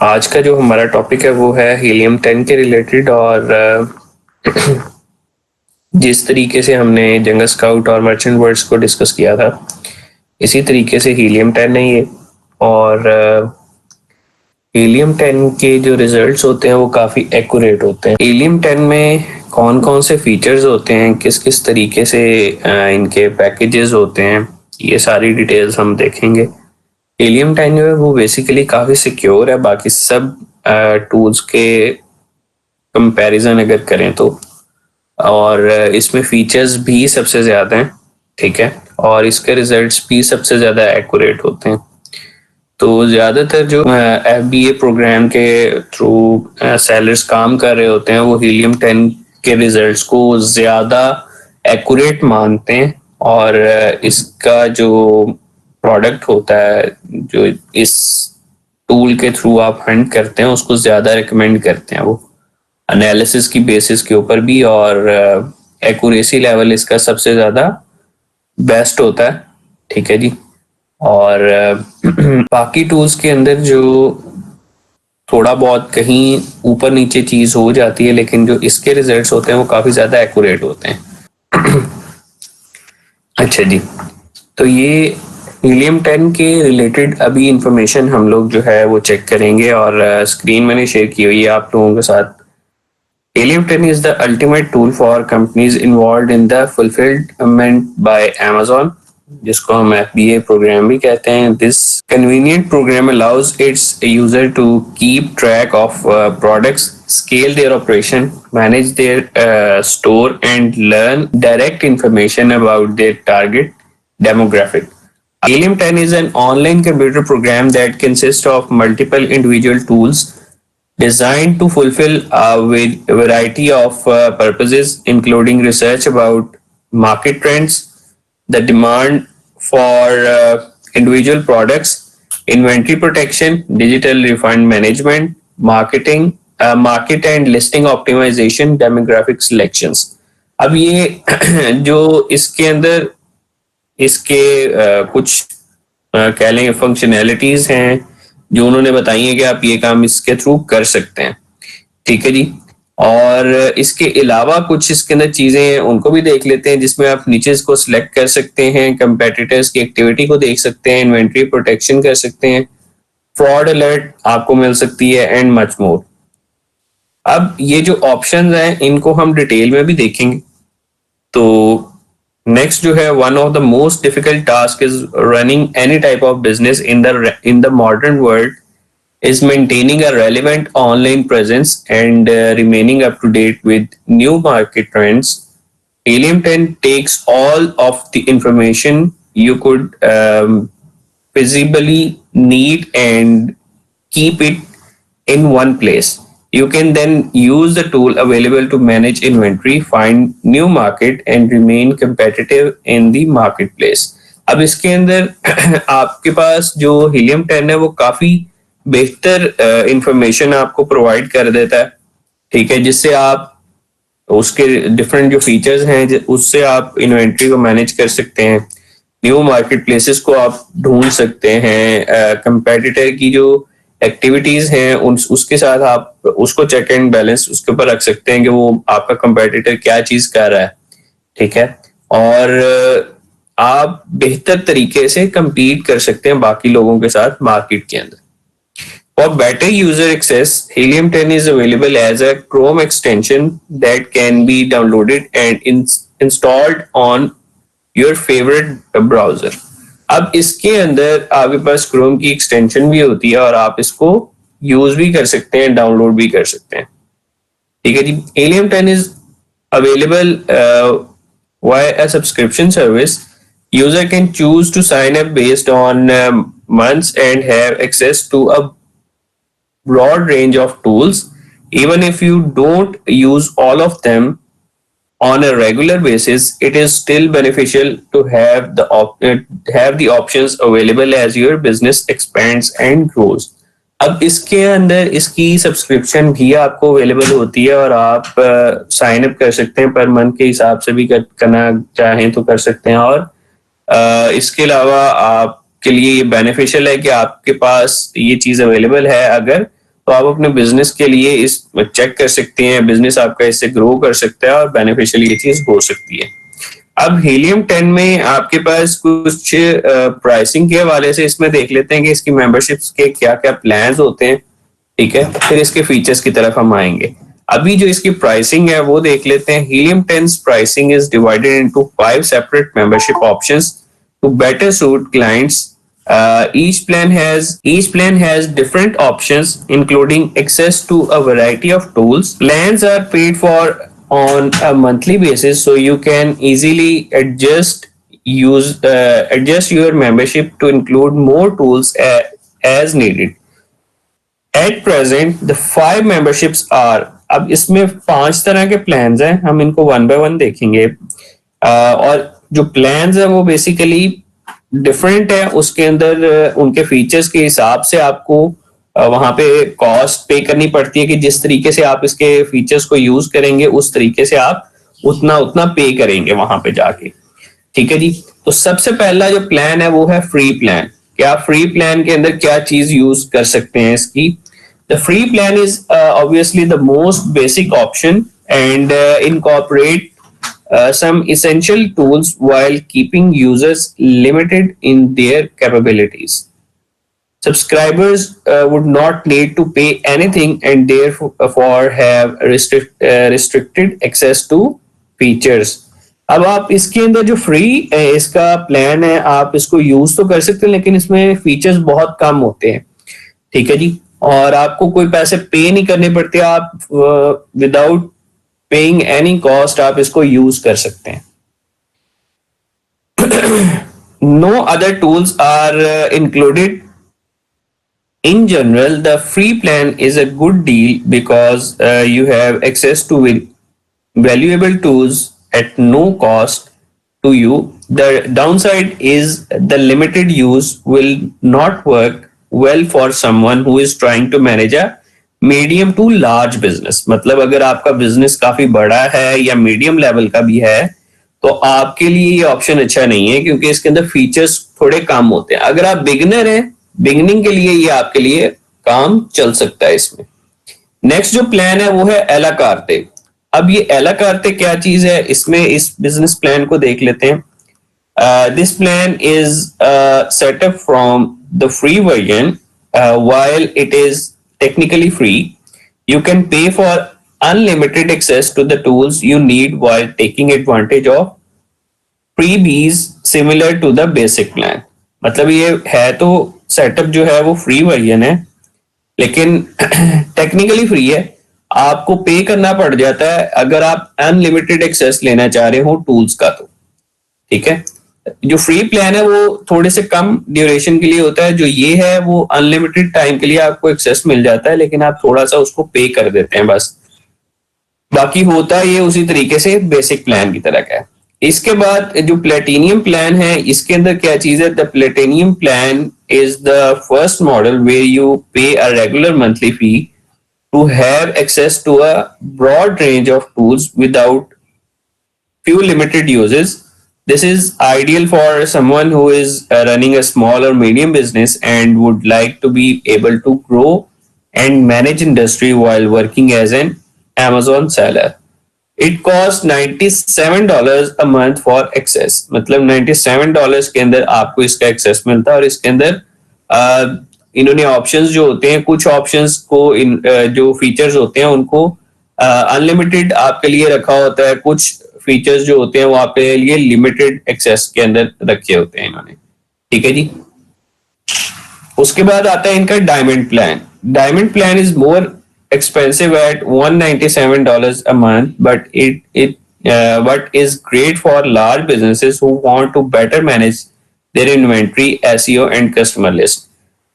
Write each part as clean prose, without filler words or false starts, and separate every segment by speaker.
Speaker 1: आज का जो हमारा टॉपिक है वो है हीलियम 10 के रिलेटेड। और जिस तरीके से हमने जंगल स्काउट और मर्चेंट वर्ड्स को डिस्कस किया था, इसी तरीके से हीलियम 10 है ये। और हीलियम 10 के जो रिजल्ट्स होते हैं वो काफ़ी एक्यूरेट होते हैं। हीलियम 10 में कौन कौन से फीचर्स होते हैं, किस किस तरीके से इनके पैकेजेस होते हैं, ये सारी डिटेल्स हम देखेंगे। हीलियम 10 जो है वो बेसिकली काफ़ी सिक्योर है बाकी सब टूल्स के कंपैरिजन अगर करें तो। और इसमें फीचर्स भी सबसे ज़्यादा हैं, ठीक है, और इसके रिजल्ट्स भी सबसे ज़्यादा एक्यूरेट होते हैं। तो ज़्यादातर जो FBA प्रोग्राम के थ्रू सेलर्स काम कर रहे होते हैं वो हीलियम 10 के रिजल्ट्स को ज़्यादा एक्यूरेट मानते हैं। और इसका जो प्रोडक्ट होता है, जो इस टूल के थ्रू आप हंट करते हैं, उसको ज़्यादा रिकमेंड करते हैं वो एनालिसिस की बेसिस के ऊपर भी। और एक्यूरेसी लेवल इसका सबसे ज़्यादा बेस्ट होता है, ठीक है जी। और बाकी टूल्स के अंदर जो थोड़ा बहुत कहीं ऊपर नीचे चीज़ हो जाती है, लेकिन जो इसके रिजल्ट्स होते हैं वो काफ़ी ज़्यादा एक्यूरेट होते हैं। अच्छा जी, तो ये हीलियम 10 के रिलेटेड अभी इंफॉर्मेशन हम लोग जो है वो चेक करेंगे। और स्क्रीन मैंने शेयर की हुई है आप लोगों के साथ। Helium 10 is the ultimate tool for companies involved in the fulfillment by Amazon, जिसको हम FBA प्रोग्राम भी कहते हैं। This convenient program allows its user to keep track of products, scale their operation, manage their store, and learn direct information about their target demographic. Helium 10 is an online computer program that consists of multiple individual tools designed to fulfill a variety of purposes, including research about market trends, the demand for individual products, inventory protection, digital refund management, market and listing optimization, demographic selections. अब ये जो इसके अंदर इसके कुछ कह लें functionalities हैं जो उन्होंने बताई है कि आप ये काम इसके थ्रू कर सकते हैं, ठीक है जी। और इसके अलावा कुछ इसके अंदर चीजें हैं उनको भी देख लेते हैं, जिसमें आप नीचेस को सिलेक्ट कर सकते हैं, कंपेटिटर्स की एक्टिविटी को देख सकते हैं, इन्वेंट्री प्रोटेक्शन कर सकते हैं, फ्रॉड अलर्ट आपको मिल सकती है, एंड मच मोर। अब ये जो ऑप्शंस हैं इनको हम डिटेल में भी देखेंगे। तो नेक्स्ट जो है, one of the most difficult task is running any type of business in the modern world is maintaining a relevant online presence and remaining up to date with new market trends. Helium 10 takes all of the information you could feasibly need and keep it in one place. You can then use the tool available to manage inventory, find new market, and remain competitive in the marketplace. अब इसके अंदर आपके पास जो helium 10 है वो काफी बेहतर information आपको प्रोवाइड कर देता है, ठीक है, जिससे आप उसके डिफरेंट जो फीचर्स हैं उससे आप इन्वेंट्री को मैनेज कर सकते हैं, न्यू मार्केट प्लेसेस को आप ढूंढ सकते हैं, कंपेटिटर की जो एक्टिविटीज हैं उसके साथ आप उसको चेक एंड बैलेंस उसके ऊपर रख सकते हैं कि वो आपका कंपेटिटर क्या चीज कर रहा है, ठीक है। और आप बेहतर तरीके से compete कर सकते हैं बाकी लोगों के साथ मार्केट के अंदर। For better user access, Helium 10 is available as a Chrome extension that can be downloaded and installed on your favorite browser. अब इसके अंदर आपके पास Chrome की एक्सटेंशन भी होती है और आप इसको यूज भी कर सकते हैं, डाउनलोड भी कर सकते हैं, ठीक है जी। Helium 10 is available via a subscription service. User can choose to sign up based on months and have access to a broad range of tools. Even if you don't use all of them on a regular basis, it is still beneficial to have the options available as your business expands and grows. अब इसके अंदर इसकी subscription भी आपको available होती है और आप साइन अप कर सकते हैं, पर मंथ के हिसाब से भी करना चाहें तो कर सकते हैं। और इसके अलावा आपके लिए ये बेनिफिशियल है कि आपके पास ये चीज अवेलेबल है अगर तो आप अपने बिजनेस के लिए इस चेक कर सकते हैं, बिजनेस आपका इससे ग्रो कर सकता है और बेनिफिशियल ये चीज हो सकती है। अब हीलियम 10 में आपके पास कुछ प्राइसिंग के हवाले से इसमें देख लेते हैं कि इसकी मेंबरशिप्स के क्या क्या प्लान्स होते हैं, ठीक है, फिर इसके फीचर्स की तरफ हम आएंगे। अभी जो इसकी प्राइसिंग है वो देख लेते हैं। Helium 10 pricing is divided into 5 separate membership options to better suit clients. Each plan has different options, including access to a variety of tools. Plans are paid for on a monthly basis, so you can easily adjust your membership to include more tools as needed. At present, the 5 memberships are. अब इसमें 5 तरह के plans हैं, हम इनको one by one देखेंगे। और जो प्लान्स हैं वो बेसिकली डिफरेंट है, उसके अंदर उनके फीचर्स के हिसाब से आपको वहां पे कॉस्ट पे करनी पड़ती है कि जिस तरीके से आप इसके फीचर्स को यूज करेंगे उस तरीके से आप उतना उतना पे करेंगे वहां पे जाके, ठीक है जी। तो सबसे पहला जो प्लान है वो है फ्री प्लान। क्या फ्री प्लान के अंदर क्या चीज यूज कर सकते हैं इसकी? The free plan is obviously the most basic option and incorporate some essential tools while keeping users limited in their capabilities. Subscribers would not need to pay anything and therefore have restricted access to features. अब आप इसके अंदर जो free इसका plan है आप इसको use तो कर सकते हैं, लेकिन इसमें फीचर्स बहुत कम होते हैं, ठीक है जी। और आपको कोई पैसे पे नहीं करने पड़ते, आप विदाउट पेइंग एनी कॉस्ट आप इसको यूज कर सकते हैं। No other tools are included. In general, the free plan is a good deal because you have access to valuable tools at no cost to you. The downside is the limited use will not work well for someone who is trying to manage a medium to large business. मतलब अगर आपका business काफी बड़ा है या medium level का भी है तो आपके लिए ये ऑप्शन अच्छा नहीं है, क्योंकि इसके अंदर फीचर्स थोड़े कम होते हैं। अगर आप बिगिनर हैं, बिगिनिंग के लिए ये आपके लिए काम चल सकता है इसमें। नेक्स्ट जो प्लान है वो है एला कार्टे। अब ये एला कार्टे क्या चीज है, इसमें इस बिजनेस प्लान को देख लेते हैं। This plan is setup from the free version. While it is technically free, you can pay for unlimited access to the tools you need while taking advantage of freebies similar to the basic plan. मतलब ये है तो setup जो है वो free version है, लेकिन technically free है, आपको पे करना पड़ जाता है अगर आप अनलिमिटेड एक्सेस लेना चाह रहे हो टूल्स का, तो ठीक है। जो फ्री प्लान है वो थोड़े से कम ड्यूरेशन के लिए होता है, जो ये है वो अनलिमिटेड टाइम के लिए आपको एक्सेस मिल जाता है, लेकिन आप थोड़ा सा उसको पे कर देते हैं बस। बाकी होता है ये उसी तरीके से बेसिक प्लान की तरह का है। इसके बाद जो प्लेटिनियम प्लान है इसके अंदर क्या चीज है? The platinum plan is the first model where you pay a regular monthly fee to have access to a broad range of tools without few limited uses. This is ideal for someone who is running a small or medium business and would like to be able to grow and manage industry while working as an Amazon seller. It costs $97 a month for access. मतलब $97 के अंदर आपको इसका access मिलता है, और इसके अंदर इन्होंने ऑप्शंस जो होते हैं, कुछ ऑप्शंस को जो फीचर्स होते हैं उनको अनलिमिटेड आपके लिए रखा होता है, कुछ फीचर्स जो होते हैं वो आपके लिए लिमिटेड एक्सेस के अंदर रखे होते हैं इन्होंने, ठीक है जी। उसके बाद आता है इनका diamond plan. Diamond plan is more expensive at $197 a month, but it is great for large businesses who want to better manage their inventory, SEO and customer list.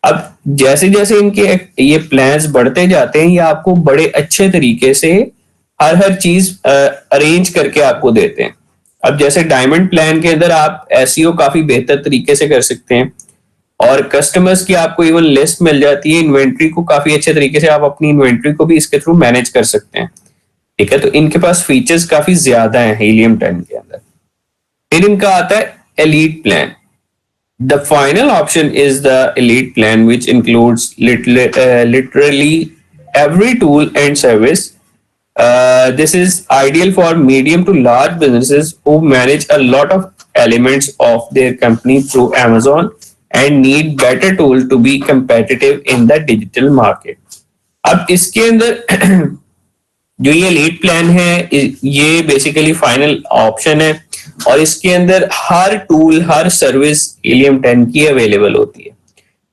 Speaker 1: अब जैसे जैसे इनके ये प्लान्स बढ़ते जाते हैं, ये आपको बड़े अच्छे तरीके से हर चीज अरेंज करके आपको देते हैं। अब जैसे डायमंड प्लान के अंदर आप SEO काफी बेहतर तरीके से कर सकते हैं, और कस्टमर्स की आपको इवन लिस्ट मिल जाती है, इन्वेंट्री को काफी अच्छे तरीके से आप अपनी इन्वेंट्री को भी इसके थ्रू मैनेज कर सकते हैं, ठीक है। तो इनके पास फीचर्स काफी ज्यादा हैं हीलियम 10 के अंदर। फिर इनका आता है elite plan. The final option is the elite plan which includes literally every tool and service. This is ideal for medium to large businesses who manage a lot of elements of their company through Amazon and need better tool to be competitive in the digital market. अब इसके अंदर जो ये lead plan है ये basically final option है और इसके अंदर हर टूल हर सर्विस हीलियम 10 की अवेलेबल होती है,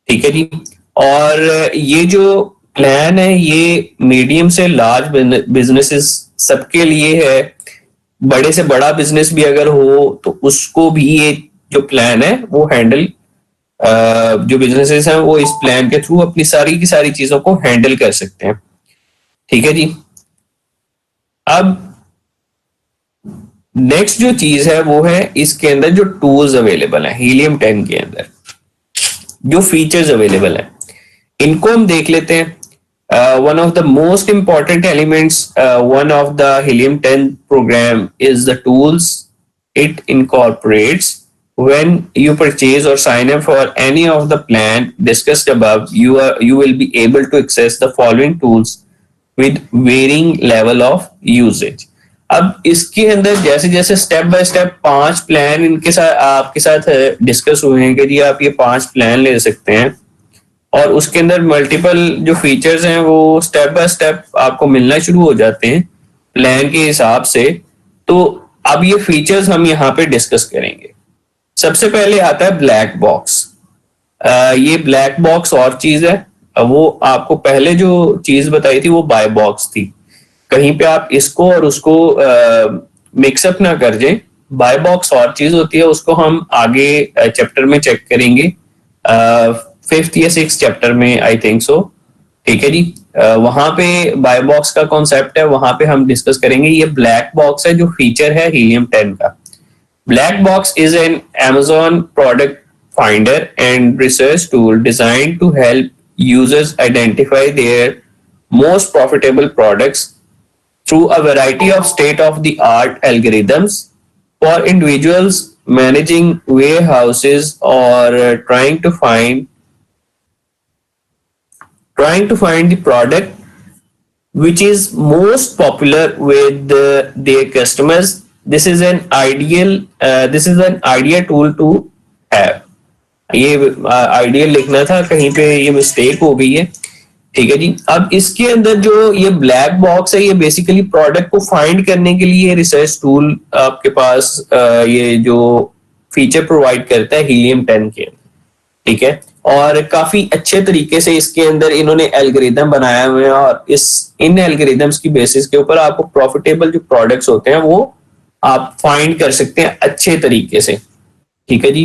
Speaker 1: ठीक है जी। और ये जो प्लान है ये मीडियम से लार्ज बिजनेसेस सबके लिए है। बड़े से बड़ा बिजनेस भी अगर हो तो उसको भी ये जो प्लान है वो हैंडल, जो बिजनेसेस हैं वो इस प्लान के थ्रू अपनी सारी की सारी चीजों को हैंडल कर सकते हैं, ठीक है जी। अब नेक्स्ट जो चीज है वो है इसके अंदर जो टूल्स अवेलेबल है हीलियम 10 के अंदर, जो फीचर्स अवेलेबल है इनको हम देख लेते हैं। One of the most important elements one of the helium 10 program is the tools it incorporates. When you purchase or sign up for any of the plan discussed above, you will be able to access the following tools with varying level of usage. अब इसके अंदर जैसे जैसे step by step 5 plan इनके साथ आपके साथ discuss हुए हैं कि जी आप ये 5 प्लान ले सकते हैं और उसके अंदर मल्टीपल जो फीचर्स हैं वो स्टेप बाय स्टेप आपको मिलना शुरू हो जाते हैं प्लान के हिसाब से। तो अब ये फीचर्स हम यहाँ पे डिस्कस करेंगे। सबसे पहले आता है ब्लैक बॉक्स। ये ब्लैक बॉक्स और चीज है, वो आपको पहले जो चीज बताई थी वो बाय बॉक्स थी। कहीं पे आप इसको और उसको मिक्सअप ना कर जाए। बाय बॉक्स और चीज होती है, उसको हम आगे चैप्टर में चेक करेंगे, 5th या 6th चैप्टर में आई थिंक सो, ठीक है जी। वहां पे बाय बॉक्स का कॉन्सेप्ट है, वहां पे हम डिस्कस करेंगे। ये ब्लैक बॉक्स है जो फीचर है हीलियम 10 का। Black Box is an Amazon product finder and research tool designed to help users identify their most profitable products through a variety of state-of-the-art algorithms for individuals managing warehouses or trying to find the product which is most popular with their customers. This is an ideal tool to have. ये ideal लिखना था, कहीं पे ये mistake हो गई है, ठीक है जी। अब इसके अंदर जो ये ब्लैक बॉक्स है ये बेसिकली प्रोडक्ट को फाइंड करने के लिए रिसर्च टूल आपके पास ये जो फीचर प्रोवाइड करता है हीलियम 10 के, ठीक है। और काफी अच्छे तरीके से इसके अंदर इन्होंने एल्गोरिदम बनाया हुए हैं और इन एल्गोरिदम्स की बेसिस के ऊपर आपको प्रॉफिटेबल जो प्रोडक्ट्स होते हैं वो आप फाइंड कर सकते हैं अच्छे तरीके से, ठीक है जी।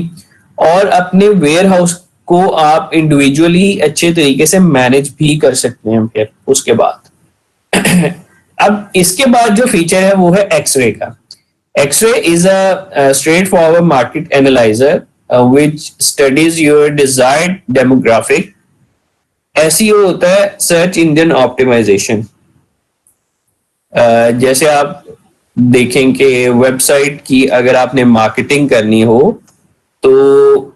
Speaker 1: और अपने वेयर हाउस को आप इंडिविजुअली अच्छे तरीके से मैनेज भी कर सकते हैं फिर उसके बाद। अब इसके बाद जो फीचर है वो है एक्सरे का। X ray is a straightforward market analyser which studies your desired demographic. SEO होता है सर्च इंजन ऑप्टिमाइजेशन। जैसे आप देखें कि वेबसाइट की अगर आपने मार्केटिंग करनी हो तो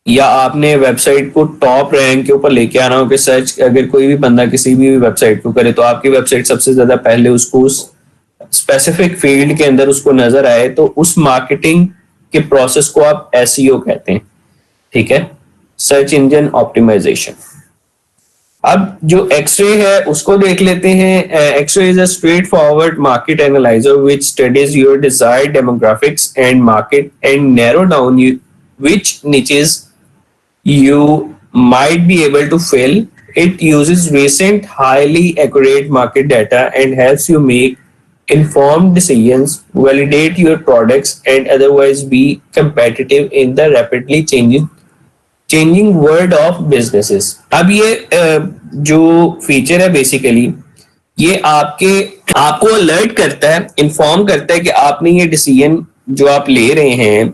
Speaker 1: या आपने वेबसाइट को टॉप रैंक के ऊपर लेके आना हो कि सर्च अगर कोई भी बंदा किसी भी वेबसाइट को करे तो आपकी वेबसाइट सबसे ज्यादा पहले उसको उस स्पेसिफिक फील्ड के अंदर उसको नजर आए, तो उस मार्केटिंग के प्रोसेस को आप एसईओ कहते हैं, ठीक है, सर्च इंजन ऑप्टिमाइजेशन। अब जो एक्सरे है उसको देख लेते हैं। X ray is a straightforward market analyser which studies your desired demographics and market and narrow down which niches you might be able to fill. It uses recent, highly accurate market data and helps you make informed decisions, validate your products, and otherwise be competitive in the rapidly changing world of businesses. अब ये जो feature है basically ये आपको alert करता है, inform करता है कि आपने ये डिसीजन जो आप ले रहे हैं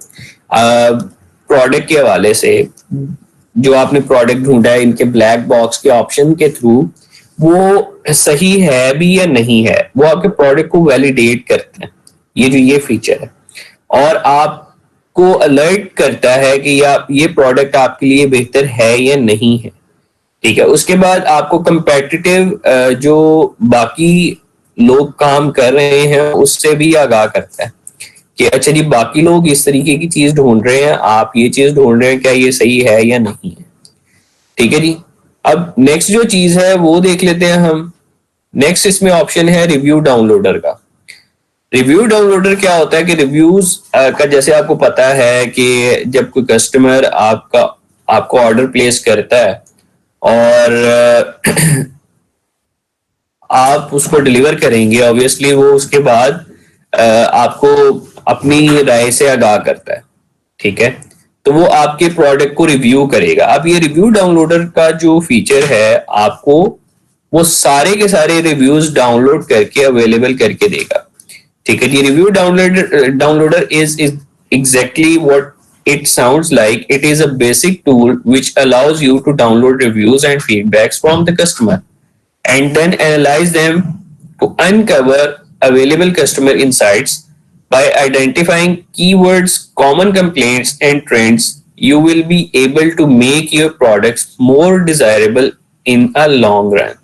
Speaker 1: प्रोडक्ट के हवाले से, जो आपने प्रोडक्ट ढूंढा है इनके ब्लैक बॉक्स के ऑप्शन के थ्रू, वो सही है भी या नहीं है, वो आपके प्रोडक्ट को वैलिडेट करते हैं। ये फीचर है और आपको अलर्ट करता है कि ये प्रोडक्ट आपके लिए बेहतर है या नहीं है, ठीक है। उसके बाद आपको कंपेटिटिव जो बाकी लोग काम कर रहे हैं उससे भी आगाह करता है कि अच्छा जी बाकी लोग इस तरीके की चीज ढूंढ रहे हैं, आप ये चीज ढूंढ रहे हैं, क्या ये सही है या नहीं है। ठीक है जी। अब नेक्स्ट जो चीज है वो देख लेते हैं हम। नेक्स्ट इसमें ऑप्शन है रिव्यू डाउनलोडर का। रिव्यू डाउनलोडर क्या होता है कि रिव्यूज का जैसे आपको पता है कि जब कोई कस्टमर आपको ऑर्डर प्लेस करता है और आप उसको डिलीवर करेंगे, ऑब्वियसली वो उसके बाद आपको अपनी राय से आगाह करता है। ठीक है। तो वो आपके प्रोडक्ट को रिव्यू करेगा। अब ये रिव्यू डाउनलोडर का जो फीचर है आपको वो सारे के सारे रिव्यूज डाउनलोड करके अवेलेबल करके देगा। ठीक है जी। Review downloader is exactly what it sounds like. It is a basic tool which allows you to download reviews and feedbacks from the customer and then analyze them to uncover available customer insights. By identifying keywords, common complaints, and trends, you will be able to make your products more desirable in a long run.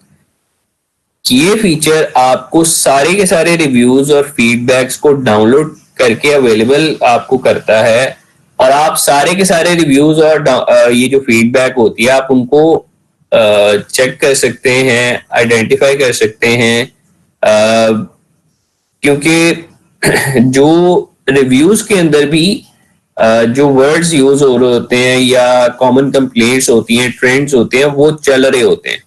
Speaker 1: ये feature आपको सारे के सारे reviews और feedbacks को download करके available आपको करता है और आप सारे के सारे रिव्यूज और ये जो फीडबैक होती है आप उनको चेक कर सकते हैं, आइडेंटिफाई कर सकते हैं, क्योंकि जो रिव्यूज के अंदर भी जो वर्ड्स यूज हो रहे होते हैं या कॉमन कंप्लेंट्स होती हैं, ट्रेंड्स होते हैं, वो चल रहे होते हैं।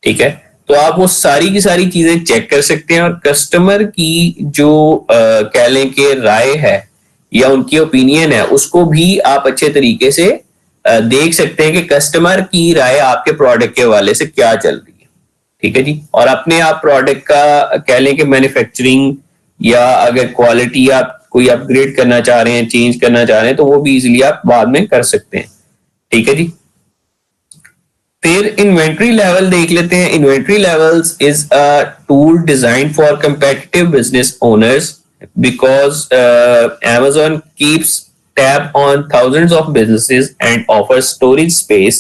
Speaker 1: ठीक है। तो आप वो सारी की सारी चीजें चेक कर सकते हैं और कस्टमर की जो कह लें कि राय है या उनकी ओपिनियन है उसको भी आप अच्छे तरीके से देख सकते हैं कि कस्टमर की राय आपके प्रोडक्ट के हवाले से क्या चल रही है। ठीक है जी। और अपने आप प्रोडक्ट का कह लें कि मैन्युफैक्चरिंग या अगर क्वालिटी आप कोई अपग्रेड करना चाह रहे हैं, चेंज करना चाह रहे हैं, तो वो भी इजीली आप बाद में कर सकते हैं। ठीक है जी। फिर इन्वेंट्री लेवल देख लेते हैं। Inventory levels is a tool design for competitive business owners because Amazon keeps tab on thousands of businesses and offers storage space.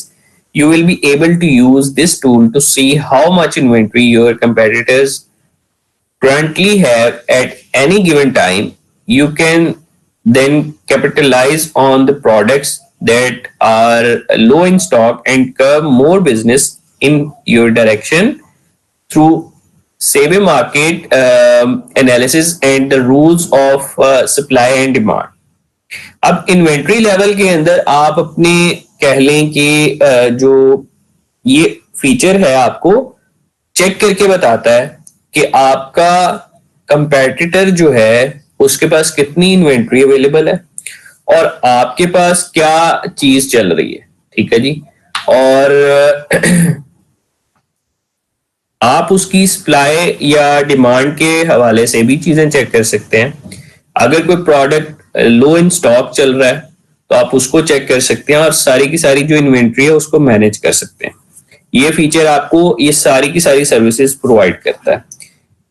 Speaker 1: You will be able to use this tool to see how much inventory your competitors currently have at any given time. You can then capitalize on the products that are low in stock and curve more business in your direction through Save market analysis and the rules of supply and demand. अब inventory level के अंदर आप अपने कह लें कि जो ये फीचर है आपको चेक करके बताता है कि आपका कंपेटिटर जो है उसके पास कितनी इन्वेंट्री अवेलेबल है और आपके पास क्या चीज चल रही है। ठीक है जी। और आप उसकी सप्लाई या डिमांड के हवाले से भी चीजें चेक कर सकते हैं। अगर कोई प्रोडक्ट लो इन स्टॉक चल रहा है तो आप उसको चेक कर सकते हैं और सारी की सारी जो इन्वेंट्री है उसको मैनेज कर सकते हैं। ये फीचर आपको ये सारी की सारी सर्विसेज प्रोवाइड करता है।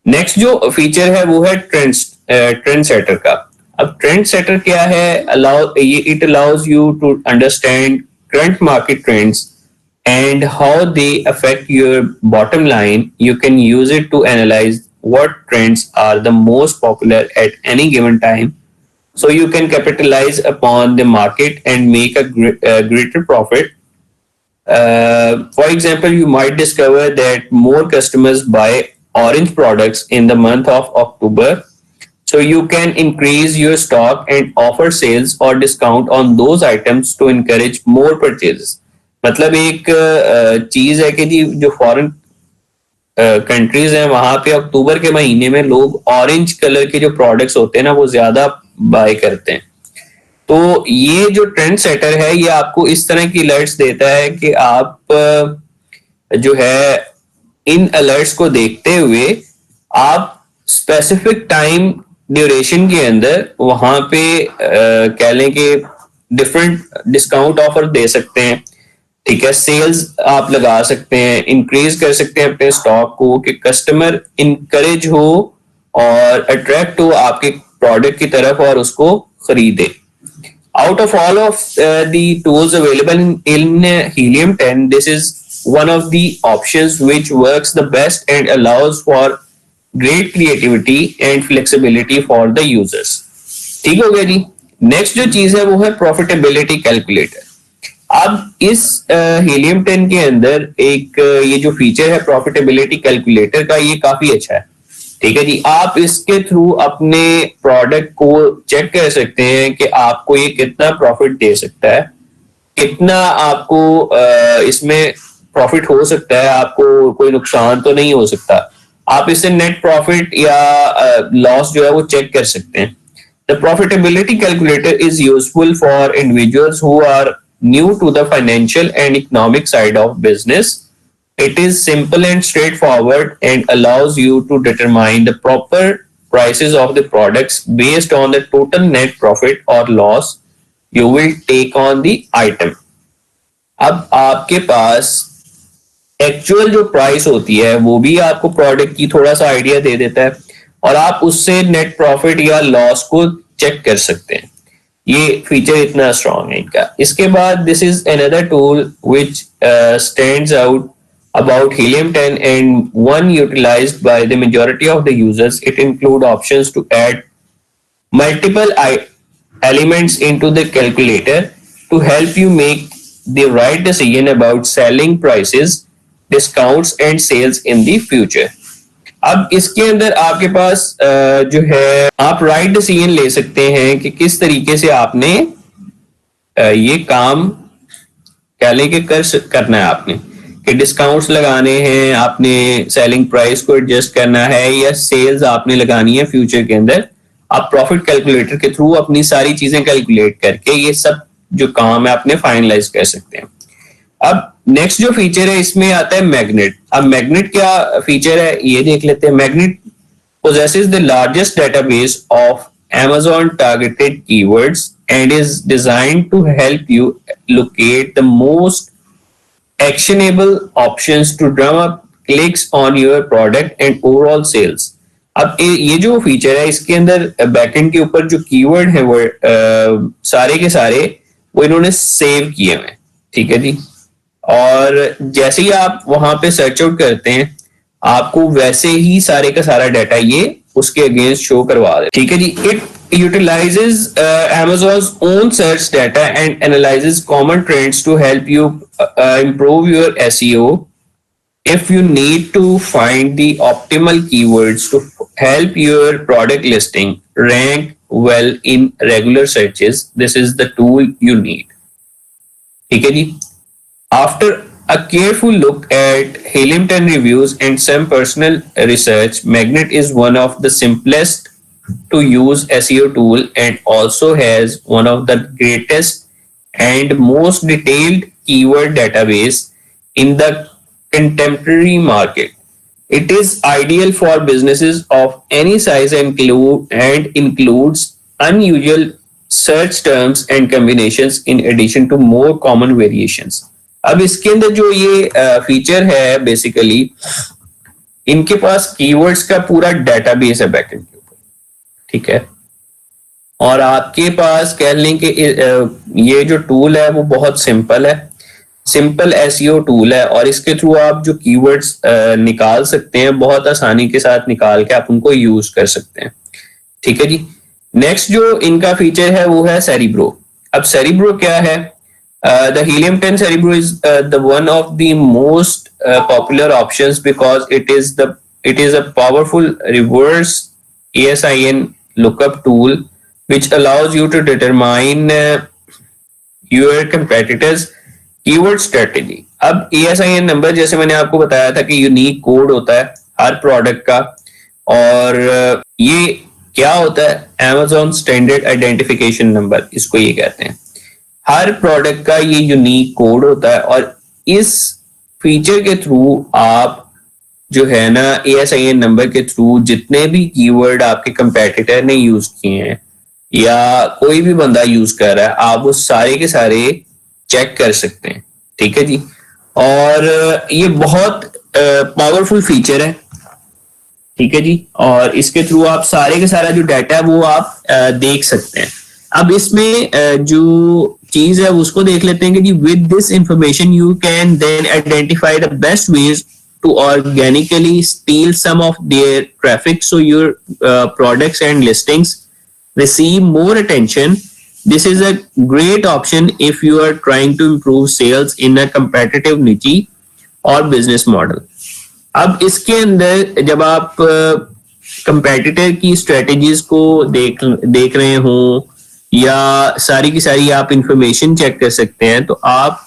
Speaker 1: नेक्स्ट जो फीचर है वो है ट्रेंड सेटर का। अब ट्रेंड सेटर क्या है? It allows you to understand current market trends and how they affect your bottom line. You can use it to analyze what trends are the most popular at any given time, so you can capitalize upon the market and make a greater profit. For example, you might discover that more customers buy orange products in the month of October, so you can increase your stock and offer sales or discount on those items to encourage more purchases. मतलब एक चीज है कि जी जो foreign countries हैं वहां पे अक्टूबर के महीने में लोग ऑरेंज कलर के जो प्रोडक्ट्स होते हैं ना वो ज्यादा बाय करते हैं। तो ये जो ट्रेंड सेटर है ये आपको इस तरह की अलर्ट्स देता है कि आप जो है इन अलर्ट्स को देखते हुए आप स्पेसिफिक टाइम ड्यूरेशन के अंदर वहां पे कह लें कि डिफरेंट डिस्काउंट ऑफर दे सकते हैं। ठीक है। सेल्स आप लगा सकते हैं, इंक्रीज कर सकते हैं अपने स्टॉक को कि कस्टमर इनकरेज हो और अट्रैक्ट हो आपके प्रोडक्ट की तरफ और उसको खरीदे। Out of all of the tools available in Helium 10, this is one of the options which works the best and allows for great creativity and flexibility for the users. ठीक हो गया जी. नेक्स्ट जो चीज है वो है प्रॉफिटेबिलिटी कैलकुलेटर. अब इस हीलियम 10 के अंदर एक ये जो फीचर है प्रॉफिटेबिलिटी कैलकुलेटर का, ये काफी अच्छा है. ठीक है जी. आप इसके थ्रू अपने प्रोडक्ट को चेक कर सकते हैं कि आपको ये कितना प्रॉफिट दे सकता है, कितना आपको इसमें प्रॉफिट हो सकता है, आपको कोई नुकसान तो नहीं हो सकता. आप इससे नेट प्रॉफिट या लॉस जो है वो चेक कर सकते हैं. The profitability calculator is useful for individuals who are new to the financial and economic side of business. It is simple and straightforward and allows you to determine the proper prices of the products based on the total net profit or loss you will take on the item. अब आपके पास actual जो price होती है वो भी आपको product की थोड़ा सा आइडिया दे देता है और आप उससे नेट प्रॉफिट या लॉस को चेक कर सकते हैं. ये फीचर इतना स्ट्रॉन्ग है इनका. इसके बाद this is another tool which stands out about Helium 10 and one utilized by the majority of the users. It includes options to add multiple elements into the calculator to help you make the right decision about selling prices, discounts and sales in the future. अब इसके अंदर आपके पास जो है आप right decision ले सकते हैं कि किस तरीके से आपने ये काम क्या लेके करना है. आपने कि डिस्काउंट्स लगाने हैं, आपने सेलिंग प्राइस को एडजस्ट करना है या सेल्स आपने लगानी है फ्यूचर के अंदर. आप प्रॉफिट कैलकुलेटर के थ्रू अपनी सारी चीजें कैलकुलेट करके ये सब जो काम है आपने फाइनलाइज कर सकते हैं. अब नेक्स्ट जो फीचर है इसमें आता है मैग्नेट. अब मैग्नेट क्या फीचर है ये देख लेते हैं. Magnet possesses the largest database of Amazon targeted keywords and is designed to help you locate the most actionable options to drum up clicks on your product and overall sales. अब ये जो feature है इसके अंदर backend के ऊपर जो keyword है वो सारे के सारे वो इन्होंने सेव किए हुए. ठीक है जी. और जैसे ही आप वहां पे सर्च आउट करते हैं आपको वैसे ही सारे का सारा डाटा ये उसके अगेंस्ट शो करवा दे. ठीक है जी. It utilizes Amazon's own search data and analyzes common trends to help you improve your SEO. If you need to find the optimal keywords to help your product listing rank well in regular searches, this is the tool you need. ठीक है जी. After a careful look at Helium 10 reviews and some personal research, Magnet is one of the simplest to use SEO tool and also has one of the greatest and most detailed keyword database in the contemporary market. It is ideal for businesses of any size and includes unusual search terms and combinations in addition to more common variations. अब इसके अंदर जो ये feature है basically इनके पास keywords का पूरा database है बैकएंड के ऊपर. ठीक है. और आपके पास कह लें कि ये जो टूल है वो बहुत सिंपल है, सिंपल एसईओ टूल है और इसके थ्रू आप जो कीवर्ड्स निकाल सकते हैं बहुत आसानी के साथ निकाल के आप उनको यूज कर सकते हैं. ठीक है जी. नेक्स्ट जो इनका फीचर है वो है सेरिब्रो. अब सेरिब्रो क्या है? The Helium 10 Cerebro is the one of the most popular options because it is a powerful reverse ASIN lookup tool which allows you to determine your competitors keyword strategy. अब ASIN number जैसे मैंने आपको बताया था कि unique code होता है हर product का और ये क्या होता है? Amazon स्टैंडर्ड आइडेंटिफिकेशन नंबर इसको ये कहते हैं. हर प्रोडक्ट का ये यूनिक कोड होता है और इस फीचर के थ्रू आप जो है ना ASIN नंबर के थ्रू जितने भी कीवर्ड आपके कंपेटिटर ने यूज किए हैं या कोई भी बंदा यूज कर रहा है आप वो सारे के सारे चेक कर सकते हैं. ठीक है जी. और ये बहुत पावरफुल फीचर है. ठीक है जी. और इसके थ्रू आप सारे के सारा जो डाटा है वो आप देख सकते हैं. अब इसमें जो चीज है उसको देख लेते हैं कि जी with this information you can then identify the best ways to organically steal some of their traffic so your products and listings receive more attention. This is a great option if you are trying to improve sales in a competitive niche or business model. अब इसके अंदर जब आप competitor की strategies को देख रहे हो या सारी की सारी आप इंफॉर्मेशन चेक कर सकते हैं तो आप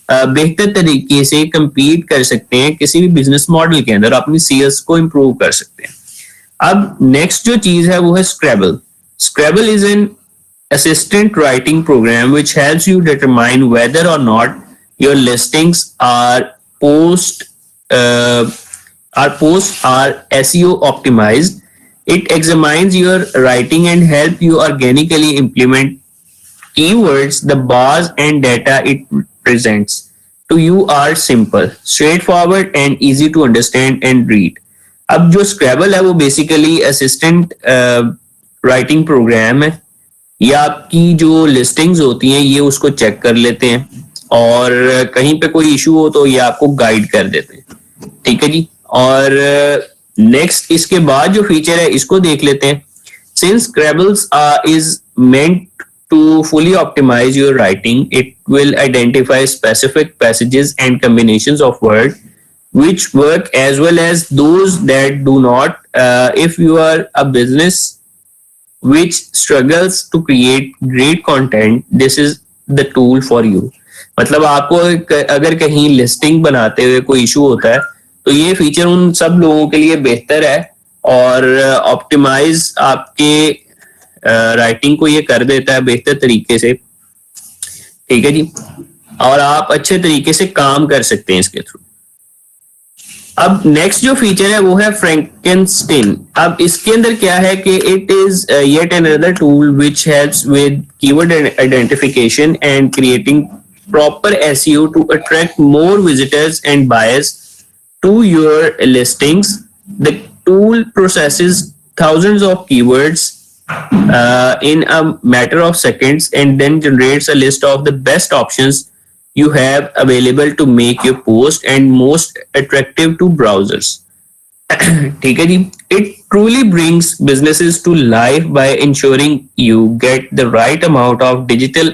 Speaker 1: बेहतर तरीके से compete कर सकते हैं किसी भी बिजनेस मॉडल के अंदर, अपनी सेल्स को improve कर सकते हैं. अब नेक्स्ट जो चीज है वो है Scrabble. Scrabble is an assistant writing program which helps you determine whether or not your listings uh, are SEO optimized. It examines your writing and help you organically implement keywords. The bars and data it presents to you are simple, straightforward and easy to understand and read. अब जो स्क्रैबल है वो basically assistant writing program है. ये आपकी जो listings होती हैं ये उसको चेक कर लेते हैं और कहीं पे कोई इशू हो तो ये आपको गाइड कर देते हैं. ठीक है जी. और नेक्स्ट इसके बाद जो फीचर है इसको देख लेते हैं. Since Scrabbles is meant to fully optimize your writing, it will identify specific passages and combinations of words which work as well as those that do not. If you are a business which struggles to create great content, this is the tool for you. मतलब आपको अगर कहीं listing बनाते हुए कोई issue होता है तो ये फीचर उन सब लोगों के लिए बेहतर है और ऑप्टिमाइज आपके राइटिंग को ये कर देता है बेहतर तरीके से. ठीक है जी. और आप अच्छे तरीके से काम कर सकते हैं इसके थ्रू. अब नेक्स्ट जो फीचर है वो है फ्रैंकेनस्टीन. अब इसके अंदर क्या है कि it is yet another tool which helps with keyword identification and creating proper SEO to attract more visitors and buyers to your listings. The tool processes thousands of keywords in a matter of seconds and then generates a list of the best options you have available to make your post and most attractive to browsers. ठीक है जी. It truly brings businesses to life by ensuring you get the right amount of digital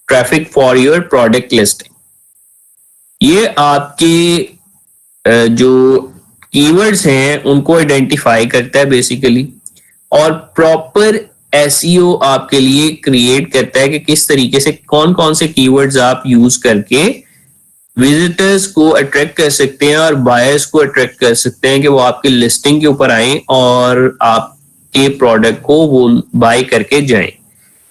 Speaker 1: traffic for your product listing. ये आपके जो keywords हैं उनको identify करता है basically और प्रॉपर एसईओ आपके लिए क्रिएट करता है कि किस तरीके से कौन कौन से कीवर्ड्स आप यूज करके विजिटर्स को अट्रैक्ट कर सकते हैं और बायर्स को अट्रैक्ट कर सकते हैं कि वो आपकी लिस्टिंग के ऊपर आए और आपके प्रोडक्ट को वो बाय करके जाएं.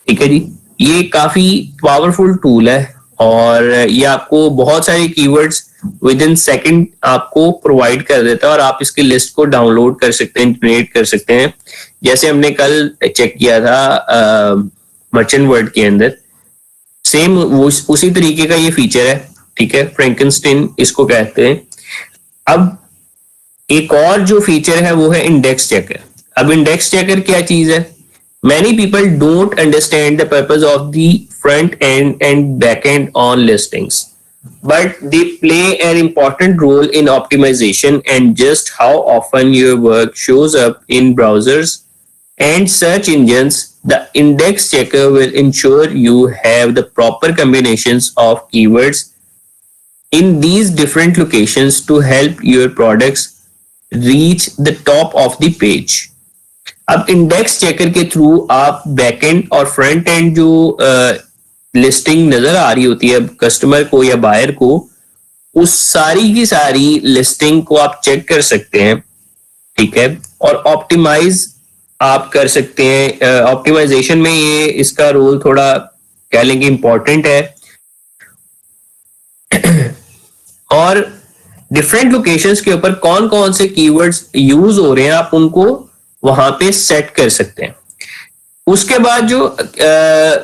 Speaker 1: ठीक है जी. ये काफी पावरफुल टूल है और ये आपको बहुत सारे कीवर्ड्स विद इन सेकेंड आपको प्रोवाइड कर देता है और आप इसकी लिस्ट को डाउनलोड कर सकते हैं, जनरेट कर सकते हैं. जैसे हमने कल चेक किया था मर्चेंट वर्ड के अंदर, सेम उसी तरीके का ये फीचर है. ठीक है. फ्रैंकेनस्टीन इसको कहते हैं. अब एक और जो फीचर है वो है इंडेक्स चेकर. अब इंडेक्स चेकर क्या चीज है? Many people don't understand the purpose of the front end and back end on listings, but they play an important role in optimization and just how often your work shows up in browsers and search engines. The index checker will ensure you have the proper combinations of keywords in these different locations to help your products reach the top of the page. अब index checker के through आप back and और front end जो listing नजर आ रही होती है customer को या बायर को, उस सारी की सारी लिस्टिंग को आप चेक कर सकते हैं. ठीक है. और ऑप्टिमाइज आप कर सकते हैं. ऑप्टिमाइजेशन में ये इसका रोल थोड़ा कह लेंगे इंपॉर्टेंट है. और डिफरेंट लोकेशंस के ऊपर कौन कौन से कीवर्ड्स यूज हो रहे हैं आप उनको वहां पे सेट कर सकते हैं. उसके बाद जो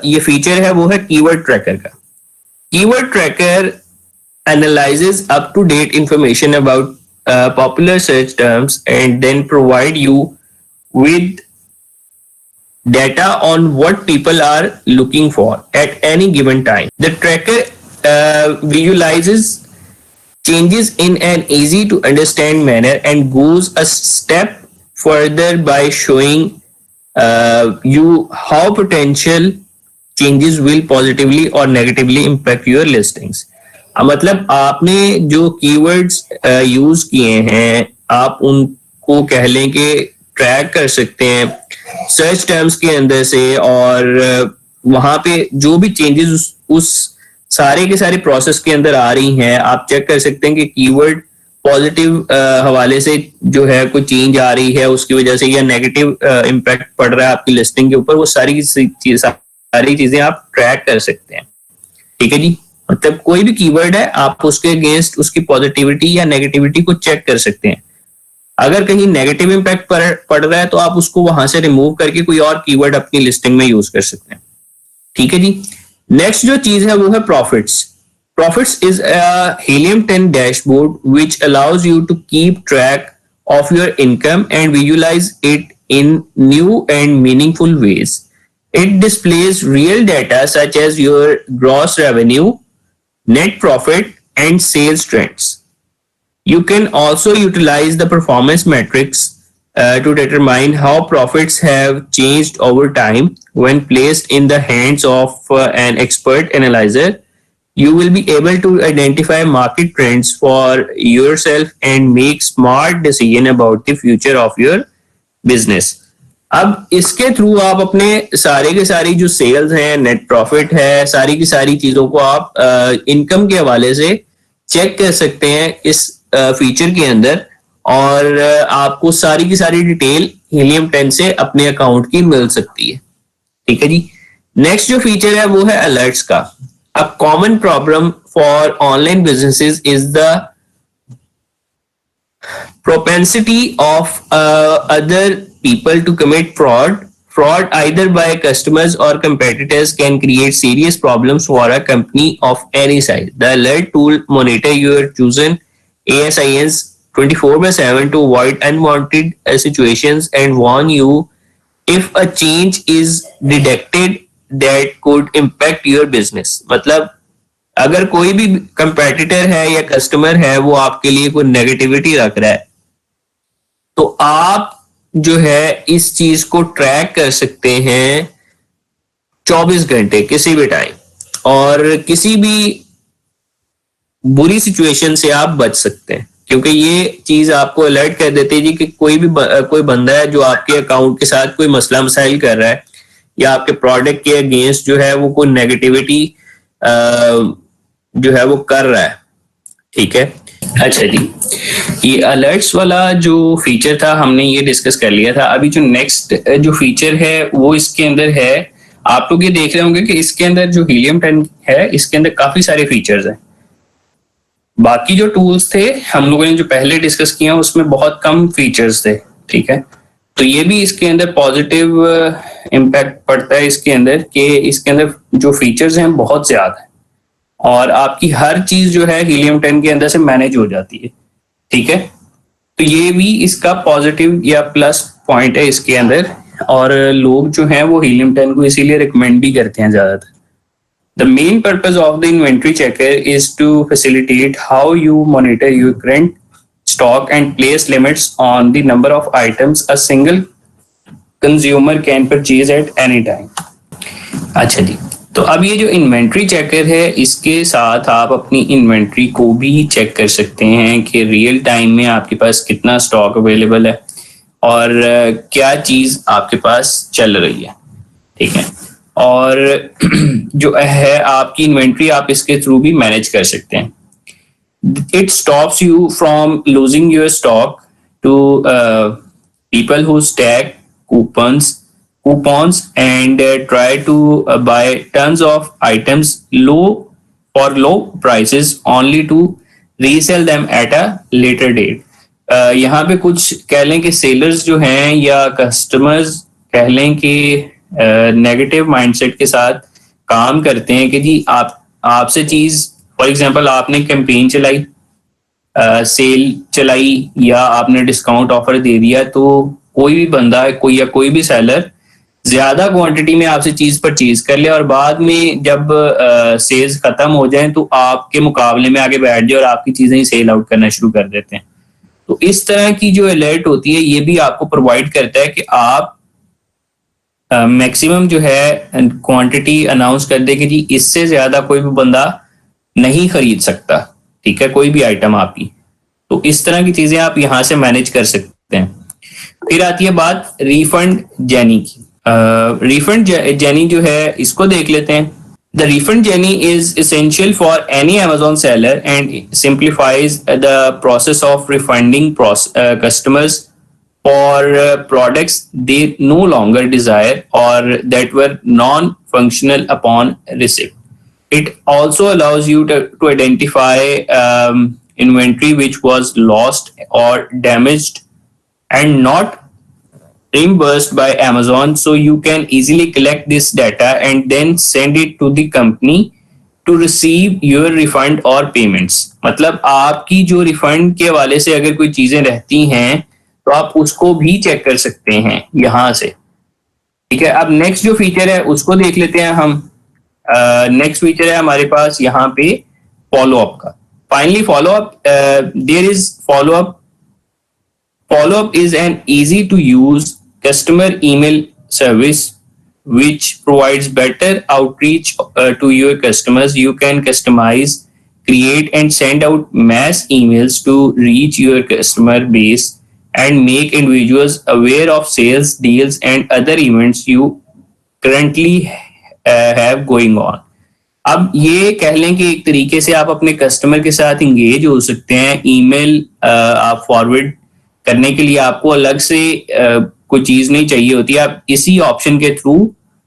Speaker 1: ये फीचर है वो है कीवर्ड ट्रैकर का. Keyword tracker analyses up to date information about popular search terms and then provide you with data on what people are looking for at any given time. The tracker visualizes changes in an easy to understand manner and goes a step further by showing you how potential changes will positively or negatively impact your listings. मतलब आपने जो keywords use किए हैं आप उनको कह लें कि ट्रैक कर सकते हैं सर्च टर्म्स के अंदर से, और वहां पे जो भी चेंजेस उस सारे के सारे प्रोसेस के अंदर आ रही हैं आप चेक कर सकते हैं कि कीवर्ड पॉजिटिव हवाले से जो है कोई चेंज आ रही है उसकी वजह से या नेगेटिव इम्पैक्ट पड़ रहा है आपकी लिस्टिंग के ऊपर, वो सारी चीजें आप ट्रैक कर सकते हैं। ठीक है जी, मतलब कोई भी कीवर्ड है आप उसके अगेंस्ट उसकी पॉजिटिविटी या नेगेटिविटी को चेक कर सकते हैं। अगर कहीं नेगेटिव इम्पैक्ट पड़ रहा है तो आप उसको वहां से रिमूव करके कोई और कीवर्ड अपनी लिस्टिंग में यूज कर सकते हैं। ठीक है जी, नेक्स्ट जो चीज है वो है profits. Profits is a Helium 10 dashboard which allows you to keep track of your income and visualize it in new and meaningful ways. It displays real data such as your gross revenue, net profit, and sales trends. You can also utilize the performance metrics to determine how profits have changed over time when placed in the hands of an expert analyzer. You will be able to identify market trends for yourself and make smart decision about the future of your business. अब इसके through आप अपने सारे के सारी जो sales हैं, net profit है, सारी की सारी चीजों को आप इनकम के हवाले से चेक कर सकते हैं इस फीचर के अंदर, और आपको सारी की सारी डिटेल हीलियम 10 से अपने अकाउंट की मिल सकती है। ठीक है जी, नेक्स्ट जो फीचर है वो है अलर्ट्स का। A common problem for online businesses is the propensity of other people to commit fraud. Fraud either by customers or competitors can create serious problems for a company of any size. The alert tool monitor your chosen ASINs 24/7 to avoid unwanted situations and warn you if a change is detected that could impact your business. मतलब अगर कोई भी competitor है या customer है वो आपके लिए कोई नेगेटिविटी रख रहा है तो आप जो है इस चीज को ट्रैक कर सकते हैं 24 घंटे किसी भी टाइम, और किसी भी बुरी सिचुएशन से आप बच सकते हैं, क्योंकि ये चीज आपको अलर्ट कर देती है जी कि कोई बंदा है जो आपके अकाउंट के साथ कोई मसला मसाइल कर रहा है या आपके प्रोडक्ट के अगेंस्ट जो है वो कोई नेगेटिविटी जो है वो कर रहा है। ठीक है, अच्छा जी, ये अलर्ट्स वाला जो फीचर था हमने ये डिस्कस कर लिया था। अभी जो नेक्स्ट जो फीचर है वो इसके अंदर है, आप लोग ये देख रहे होंगे कि इसके अंदर जो हीलियम 10 है इसके अंदर काफी सारे फीचर्स हैं। बाकी जो टूल्स थे हम लोगों ने जो पहले डिस्कस किया उसमें बहुत कम फीचर्स थे। ठीक है, तो ये भी इसके अंदर पॉजिटिव इम्पैक्ट पड़ता है इसके अंदर कि इसके अंदर जो फीचर्स हैं बहुत ज्यादा है और आपकी हर चीज जो है हीलियम 10 के अंदर से मैनेज हो जाती है। ठीक है, तो ये भी इसका पॉजिटिव या प्लस पॉइंट है इसके अंदर, और लोग जो हैं वो हीलियम 10 को इसीलिए रिकमेंड भी करते हैं ज्यादातर। The main purpose of the inventory checker is to facilitate how you monitor your current stock and place limits on the number of items a single consumer can purchase at any time. अच्छा जी, तो अब ये जो inventory checker है इसके साथ आप अपनी इन्वेंट्री को भी चेक कर सकते हैं कि रियल टाइम में आपके पास कितना स्टॉक अवेलेबल है और क्या चीज आपके पास चल रही है। ठीक है, और जो है आपकी इन्वेंट्री आप इसके थ्रू भी मैनेज कर सकते हैं। It stops you from losing your stock to people who stack coupons and try to buy tons of items for low prices only to resell them at a later date. यहाँ पे कुछ कह लें कि sellers जो हैं या customers कह लें कि नेगेटिव माइंडसेट के साथ काम करते हैं कि जी आपसे चीज, फॉर एग्जांपल आपने कैंपेन चलाई, सेल चलाई या आपने डिस्काउंट ऑफर दे दिया, तो कोई भी बंदा कोई भी सेलर ज्यादा क्वांटिटी में आपसे चीज परचेज कर ले और बाद में जब सेल्स खत्म हो जाए तो आपके मुकाबले में आगे बैठ जाए और आपकी चीजें ही सेल आउट करना शुरू कर देते हैं। तो इस तरह की जो अलर्ट होती है ये भी आपको प्रोवाइड करता है कि आप मैक्सिमम जो है क्वांटिटी अनाउंस कर दे कि जी इससे ज्यादा कोई भी बंदा नहीं खरीद सकता, ठीक है, कोई भी आइटम आपकी। तो इस तरह की चीजें आप यहाँ से मैनेज कर सकते हैं। फिर आती है बात रिफंड जर्नी की। रिफंड जर्नी जो है इसको देख लेते हैं। The refund journey is essential for any Amazon seller and simplifies the process of refunding customers for products they no longer desire or that were non-functional upon receipt. It also allows you to identify inventory which was lost or damaged and not reimbursed by Amazon, so you can easily collect this data and then send it to the company to receive your refund or payments. मतलब आपकी जो refund के हवाले से अगर कोई चीजें रहती हैं तो आप उसको भी चेक कर सकते हैं यहाँ से, ठीक है। अब नेक्स्ट जो फीचर है उसको देख लेते हैं हम। नेक्स्ट फीचर है हमारे पास यहाँ पे फॉलोअप का। Finally follow up, there is follow up. Follow-up is an easy-to-use customer email service which provides better outreach to your customers. You can customize, create, and send out mass emails to reach your customer base and make individuals aware of sales, deals, and other events you currently have going on. अब ये कह लें कि एक तरीके से आप अपने कस्टमर के साथ इंगेज हो सकते हैं। ईमेल आप फॉरवर्ड करने के लिए आपको अलग से कोई चीज नहीं चाहिए होती। आप इसी ऑप्शन के थ्रू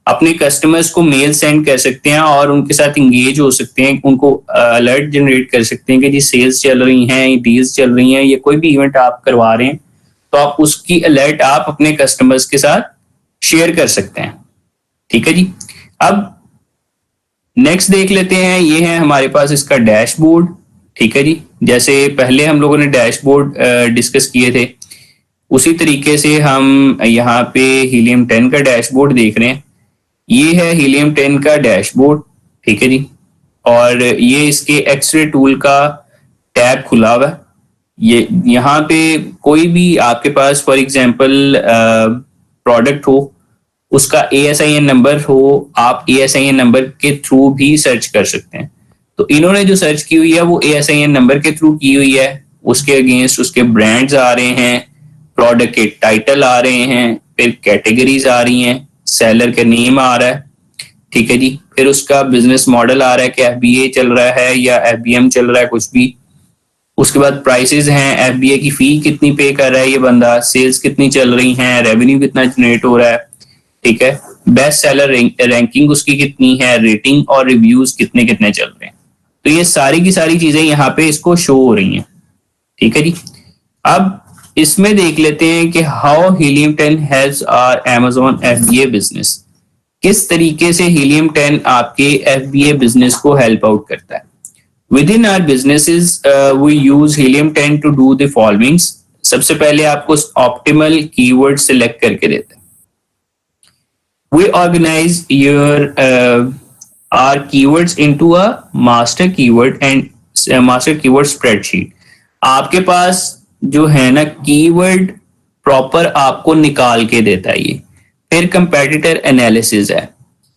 Speaker 1: अपने कस्टमर्स को मेल सेंड कर सकते हैं और उनके साथ इंगेज हो सकते हैं, उनको अलर्ट जनरेट कर सकते हैं कि जी सेल्स चल रही हैं, डील्स चल रही हैं, या कोई भी इवेंट आप करवा रहे हैं तो आप उसकी अलर्ट आप अपने कस्टमर्स के साथ शेयर कर सकते हैं, ठीक है जी। अब नेक्स्ट देख लेते हैं, ये है हमारे पास इसका डैशबोर्ड, ठीक है जी। जैसे पहले हम लोगों ने डैशबोर्ड डिस्कस किए थे उसी तरीके से हम यहाँ पे हीलियम 10 का डैशबोर्ड देख रहे हैं। ये है हीलियम 10 का डैशबोर्ड, ठीक है जी। और ये इसके एक्सरे टूल का टैब खुला हुआ है। ये यहाँ पे कोई भी आपके पास फॉर एग्जांपल प्रोडक्ट हो, उसका ASIN नंबर हो, आप ASIN नंबर के थ्रू भी सर्च कर सकते हैं। तो इन्होंने जो सर्च की हुई है वो ASIN नंबर के थ्रू की हुई है। उसके अगेंस्ट उसके ब्रांड्स आ रहे हैं, प्रोडक्ट के टाइटल आ रहे हैं, फिर कैटेगरीज आ रही हैं, सेलर का नेम आ रहा है, ठीक है जी। फिर उसका बिजनेस मॉडल आ रहा है कि FBA चल रहा है या FBM चल रहा है, कुछ भी। उसके बाद प्राइसेस हैं, FBA की फी कितनी पे कर रहा है ये बंदा, सेल्स कितनी चल रही हैं, रेवेन्यू कितना जनरेट हो रहा है, ठीक है। बेस्ट सेलर रैंकिंग उसकी कितनी है, रेटिंग और रिव्यूज कितने कितने चल रहे हैं। तो ये सारी की सारी चीजें यहाँ पे इसको शो हो रही हैं, ठीक है जी। अब इसमें देख लेते हैं कि how helium 10 helps our Amazon FBA business. किस तरीके से हीलियम 10 आपके FBA बिजनेस को हेल्प आउट करता है। Within our businesses we use helium 10 to do the followings. सबसे पहले आपको ऑप्टिमल कीवर्ड सिलेक्ट करके देता है। We organize our keywords into a master keyword and master keyword spreadsheet. आपके पास जो है ना कीवर्ड प्रॉपर आपको निकाल के देता है ये। फिर कंपेटिटर एनालिसिस है।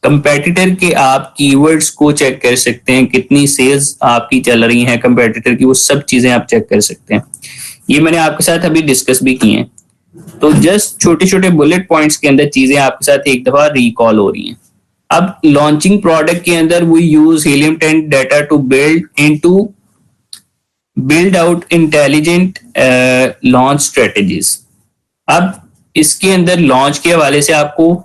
Speaker 1: कंपेटिटर के आप कीवर्ड्स को चेक कर सकते हैं, कितनी सेल्स आपकी चल रही हैं कंपेटिटर की, वो सब चीजें आप चेक कर सकते हैं। ये मैंने आपके साथ अभी डिस्कस भी की हैं। तो जस्ट छोटे छोटे बुलेट पॉइंट्स के अंदर चीजें आपके साथ एक दफा रिकॉल हो रही हैं। अब लॉन्चिंग प्रोडक्ट के अंदर we use helium 10 data to build out intelligent launch strategies. अब इसके अंदर लॉन्च के हवाले से आपको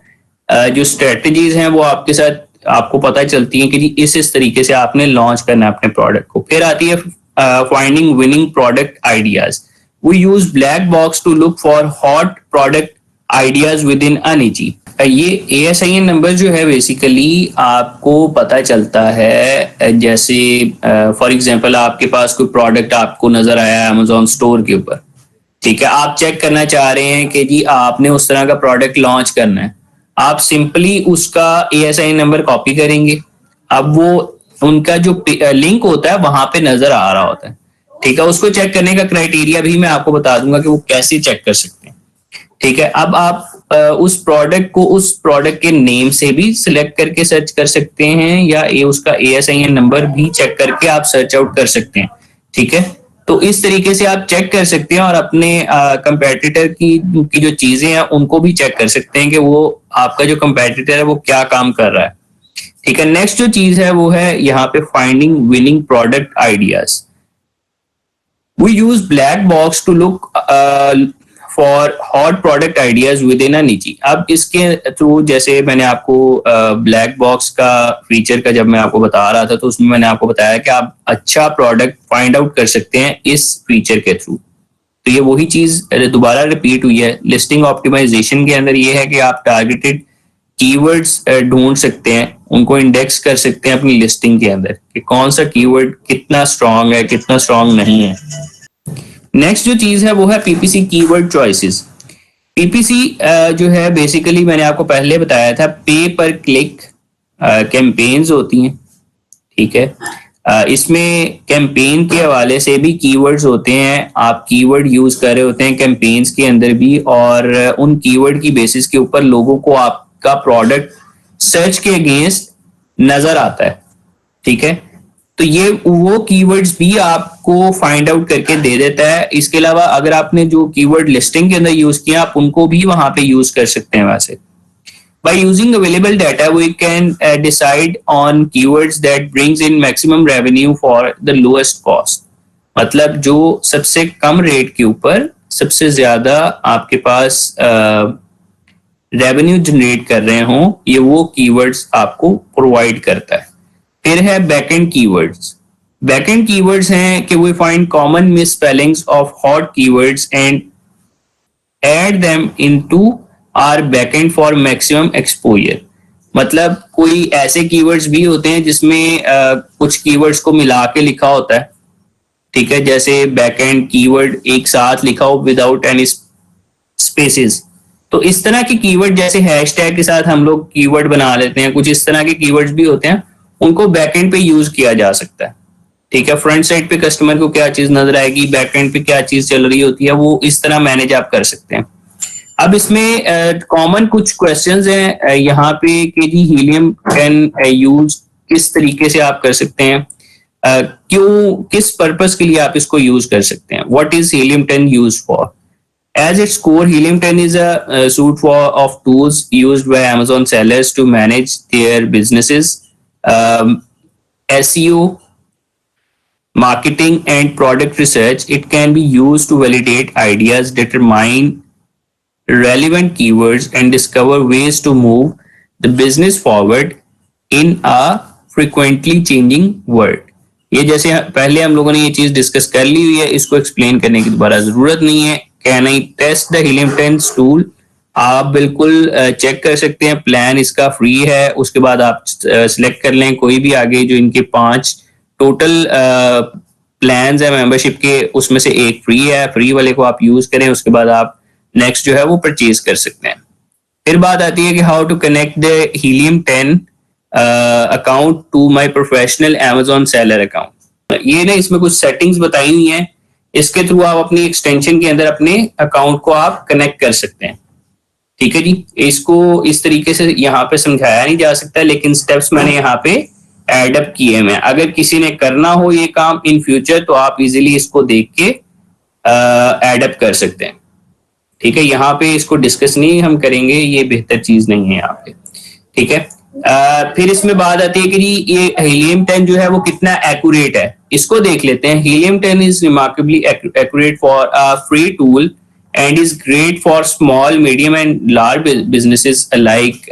Speaker 1: जो स्ट्रेटजीज हैं वो आपके साथ आपको पता चलती हैं कि जी इस तरीके से आपने लॉन्च करना है अपने प्रोडक्ट को। फिर आती है finding winning product ideas. We use black box to look for hot product ideas within a niche. ये ASIN नंबर जो है बेसिकली आपको पता चलता है, जैसे फॉर एग्जांपल आपके पास कोई प्रोडक्ट आपको नजर आया Amazon स्टोर के ऊपर, ठीक है। आप चेक करना चाह रहे हैं कि जी आपने उस तरह का प्रोडक्ट लॉन्च करना है। आप सिंपली उसका ASIN नंबर कॉपी करेंगे, अब वो उनका जो लिंक होता है वहां पे नजर आ रहा होता है, ठीक है। उसको चेक करने का क्राइटेरिया भी मैं आपको बता दूंगा कि वो कैसे चेक कर सकते हैं, ठीक है। अब आप उस प्रोडक्ट को उस प्रोडक्ट के नेम से भी सिलेक्ट करके सर्च कर सकते हैं, या ये उसका ASIN नंबर भी चेक करके आप सर्च आउट कर सकते हैं, ठीक है। तो इस तरीके से आप चेक कर सकते हैं और अपने कंपेटिटर की जो चीजें हैं उनको भी चेक कर सकते हैं कि वो आपका जो कंपेटिटर है वो क्या काम कर रहा है, ठीक है। नेक्स्ट जो चीज है वो है यहाँ पे finding winning product ideas. We use black box to look for hot product ideas within a niche. अब इसके थ्रू जैसे मैंने आपको ब्लैक बॉक्स का फीचर का जब मैं आपको बता रहा था तो उसमें मैंने आपको बताया कि आप अच्छा प्रोडक्ट फाइंड आउट कर सकते हैं इस फीचर के थ्रू। तो ये वही चीज दोबारा रिपीट हुई है लिस्टिंग ऑप्टिमाइजेशन के अंदर, ये है कि आप टारगेटेड कीवर्ड्स ढूंढ सकते हैं, उनको इंडेक्स कर सकते हैं अपनी लिस्टिंग के अंदर कि कौन सा कीवर्ड कितना स्ट्रांग है कितना स्ट्रांग नहीं है। नेक्स्ट जो चीज है वो है PPC कीवर्ड चॉइसेस। PPC जो है बेसिकली मैंने आपको पहले बताया था पे पर क्लिक कैंपेन्स होती हैं, ठीक है। इसमें कैंपेन के हवाले से भी कीवर्ड्स होते हैं, आप कीवर्ड यूज कर रहे होते हैं कैंपेन्स के अंदर भी, और उन कीवर्ड की बेसिस के ऊपर लोगों को आपका प्रोडक्ट सर्च के अगेंस्ट नजर आता है, ठीक है। तो ये वो कीवर्ड्स भी आपको फाइंड आउट करके दे देता है। इसके अलावा अगर आपने जो कीवर्ड लिस्टिंग के अंदर यूज किया आप उनको भी वहां पे यूज कर सकते हैं। वैसे by using available data we can decide on keywords that brings in maximum revenue for the lowest cost। मतलब जो सबसे कम रेट के ऊपर सबसे ज्यादा आपके पास रेवेन्यू जनरेट कर रहे हो, ये वो कीवर्ड्स आपको प्रोवाइड करता है। फिर है बैकएंड कीवर्ड्स। बैकएंड कीवर्ड्स हैं कि we find common misspellings of hot keywords and add them into our backend for maximum exposure. मतलब कोई ऐसे कीवर्ड्स भी होते हैं जिसमें कुछ कीवर्ड्स को मिला के लिखा होता है, ठीक है, जैसे बैकएंड कीवर्ड एक साथ लिखा हो विदाउट एनी स्पेसेस। तो इस तरह के कीवर्ड जैसे हैशटैग के साथ हम लोग कीवर्ड बना लेते हैं, कुछ इस तरह के कीवर्ड्स भी होते हैं, उनको बैकएंड पे यूज किया जा सकता है, ठीक है। फ्रंट साइड पे कस्टमर को क्या चीज नजर आएगी, बैकएंड पे क्या चीज चल रही होती है, वो इस तरह मैनेज आप कर सकते हैं। अब इसमें कॉमन कुछ क्वेश्चंस हैं यहाँ पे कि जी हीलियम 10 यूज किस तरीके से आप कर सकते हैं, क्यों किस पर्पस के लिए आप इसको यूज कर सकते हैं। What is helium 10 use for? As its core, Helium 10 is a suite of tools used by Amazon sellers to manage their businesses, SEO, marketing, and product research. It can be used to validate ideas, determine relevant keywords, and discover ways to move the business forward in a frequently changing world. ये जैसे पहले हम लोगों ने ये चीज discuss कर ली हुई है, इसको एक्सप्लेन करने की दोबारा जरूरत नहीं है। Can I test the helium 10 tool? आप बिल्कुल चेक कर सकते हैं, प्लान इसका फ्री है। उसके बाद आप सिलेक्ट कर लें कोई भी आगे जो इनके 5 टोटल प्लान्स है मेंबरशिप के, उसमें से एक फ्री है, फ्री वाले को आप यूज करें, उसके बाद आप नेक्स्ट जो है वो परचेज कर सकते हैं। फिर बात आती है कि how to connect the helium 10 account to my professional Amazon seller account. ये ना इसमें कुछ सेटिंग्स बताई हुई हैं, इसके थ्रू आप अपनी एक्सटेंशन के अंदर अपने अकाउंट को आप कनेक्ट कर सकते हैं, ठीक है जी। इसको इस तरीके से यहाँ पे समझाया नहीं जा सकता, लेकिन स्टेप्स मैंने यहाँ पे एड अप किए हैं। अगर किसी ने करना हो ये काम इन फ्यूचर तो आप इजीली इसको देख के एड अप कर सकते हैं, ठीक है। यहाँ पे इसको डिस्कस नहीं हम करेंगे, ये बेहतर चीज नहीं है यहाँ पे, ठीक है। फिर इसमें बात आती है कि जी ये हीलियम 10 जो है वो कितना एक्यूरेट है, इसको देख लेते हैं। Helium 10 is remarkably accurate for a free tool and is great for small, medium, and large businesses alike.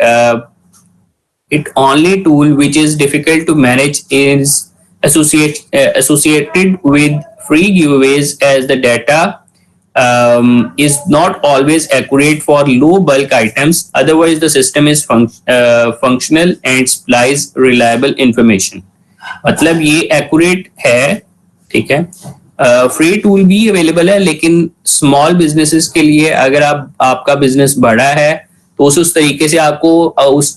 Speaker 1: It only tool which is difficult to manage is associated with free giveaways, as the data is not always accurate for low bulk items. Otherwise, the system is functional and supplies reliable information. मतलब ये accurate है, ठीक है। Free tool भी available है, लेकिन small businesses के लिए अगर आपका बिजनेस बड़ा है तो उस तरीके से आपको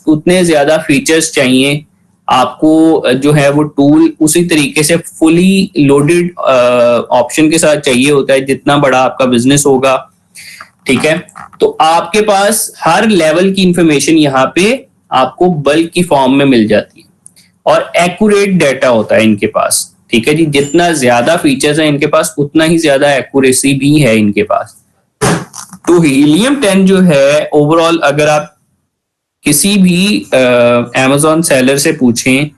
Speaker 1: उतने ज्यादा फीचर्स चाहिए, आपको जो है वो टूल उसी तरीके से फुली लोडेड ऑप्शन के साथ चाहिए होता है जितना बड़ा आपका बिजनेस होगा, ठीक है। तो आपके पास हर लेवल की इंफॉर्मेशन यहाँ पे आपको बल्क की फॉर्म में मिल जाती है और एक्यूरेट डाटा होता है इनके पास, ठीक है जी। जितना ज्यादा फीचर्स है इनके पास उतना ही ज्यादा एक्यूरेसी भी है इनके पास। तो हीलियम 10 जो है ओवरऑल, अगर आप किसी भी अमेजोन सेलर से पूछें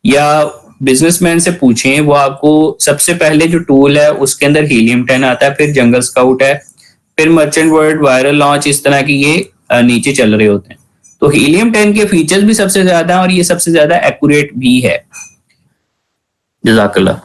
Speaker 1: या बिजनेसमैन से पूछें, वो आपको सबसे पहले जो टूल है उसके अंदर हीलियम 10 आता है, फिर जंगल स्काउट है, फिर मर्चेंट वर्ल्ड, वायरल लॉन्च, इस तरह की ये नीचे चल रहे होते हैं। तो हीलियम 10 के फीचर्स भी सबसे ज्यादा और ये सबसे ज्यादा एक्यूरेट भी है। जज़ाकल्लाह।